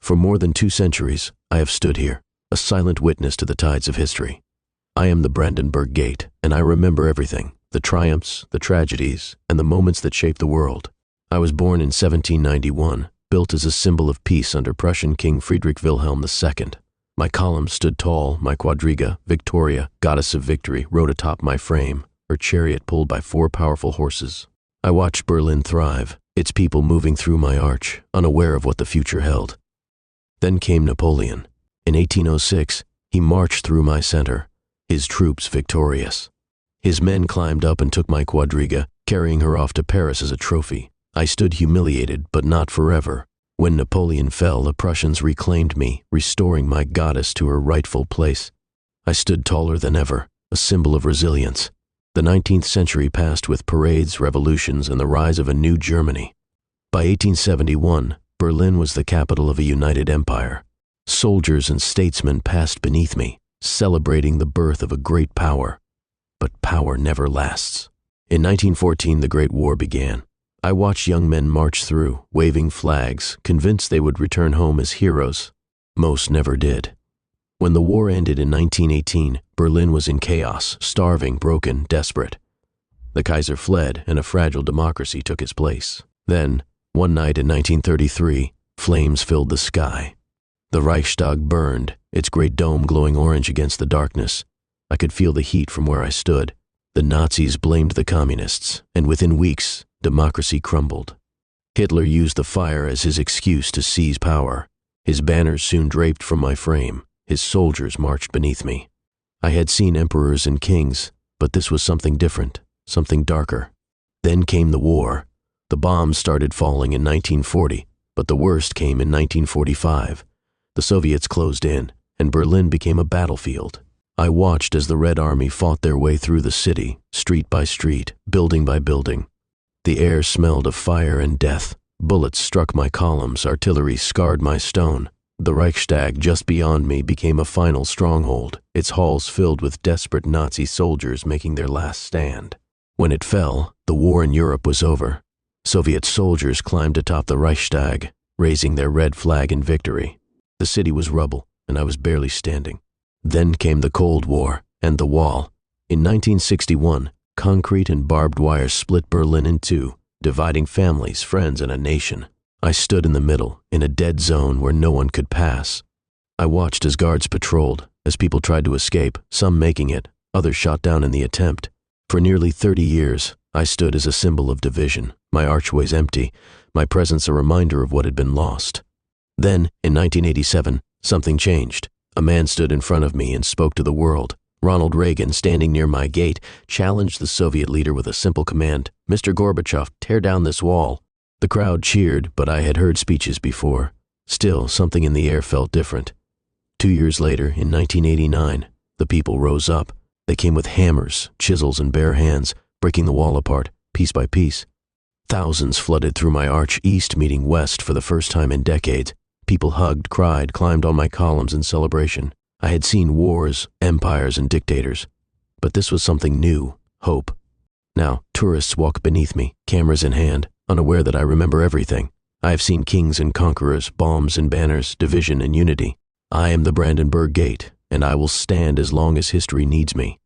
For more than 2 centuries, I have stood here, a silent witness to the tides of history. I am the Brandenburg Gate, and I remember everything, the triumphs, the tragedies, and the moments that shaped the world. I was born in 1791, built as a symbol of peace under Prussian King Friedrich Wilhelm II. My columns stood tall, my quadriga, Victoria, goddess of victory, rode atop my frame, her chariot pulled by 4 powerful horses. I watched Berlin thrive, its people moving through my arch, unaware of what the future held. Then came Napoleon. In 1806, he marched through my center, his troops victorious. His men climbed up and took my quadriga, carrying her off to Paris as a trophy. I stood humiliated, but not forever. When Napoleon fell, the Prussians reclaimed me, restoring my goddess to her rightful place. I stood taller than ever, a symbol of resilience. The 19th century passed with parades, revolutions, and the rise of a new Germany. By 1871, Berlin was the capital of a united empire. Soldiers and statesmen passed beneath me, celebrating the birth of a great power. But power never lasts. In 1914, the Great War began. I watched young men march through, waving flags, convinced they would return home as heroes. Most never did. When the war ended in 1918, Berlin was in chaos, starving, broken, desperate. The Kaiser fled, and a fragile democracy took his place. Then, one night in 1933, flames filled the sky. The Reichstag burned, its great dome glowing orange against the darkness. I could feel the heat from where I stood. The Nazis blamed the communists, and within weeks, democracy crumbled. Hitler used the fire as his excuse to seize power. His banners soon draped from my frame. His soldiers marched beneath me. I had seen emperors and kings, but this was something different, something darker. Then came the war. The bombs started falling in 1940, but the worst came in 1945. The Soviets closed in, and Berlin became a battlefield. I watched as the Red Army fought their way through the city, street by street, building by building. The air smelled of fire and death. Bullets struck my columns, artillery scarred my stone. The Reichstag just beyond me became a final stronghold, its halls filled with desperate Nazi soldiers making their last stand. When it fell, the war in Europe was over. Soviet soldiers climbed atop the Reichstag, raising their red flag in victory. The city was rubble, and I was barely standing. Then came the Cold War and the Wall. In 1961, concrete and barbed wire split Berlin in two, dividing families, friends, and a nation. I stood in the middle, in a dead zone where no one could pass. I watched as guards patrolled, as people tried to escape, some making it, others shot down in the attempt. For nearly 30 years, I stood as a symbol of division, my archways empty, my presence a reminder of what had been lost. Then, in 1987, something changed. A man stood in front of me and spoke to the world. Ronald Reagan, standing near my gate, challenged the Soviet leader with a simple command, "Mr. Gorbachev, tear down this wall." The crowd cheered, but I had heard speeches before. Still, something in the air felt different. 2 years later, in 1989, the people rose up. They came with hammers, chisels, and bare hands, breaking the wall apart, piece by piece. Thousands flooded through my arch, east meeting west for the first time in decades. People hugged, cried, climbed on my columns in celebration. I had seen wars, empires, and dictators. But this was something new, hope. Now, tourists walk beneath me, cameras in hand, unaware that I remember everything. I have seen kings and conquerors, bombs and banners, division and unity. I am the Brandenburg Gate, and I will stand as long as history needs me.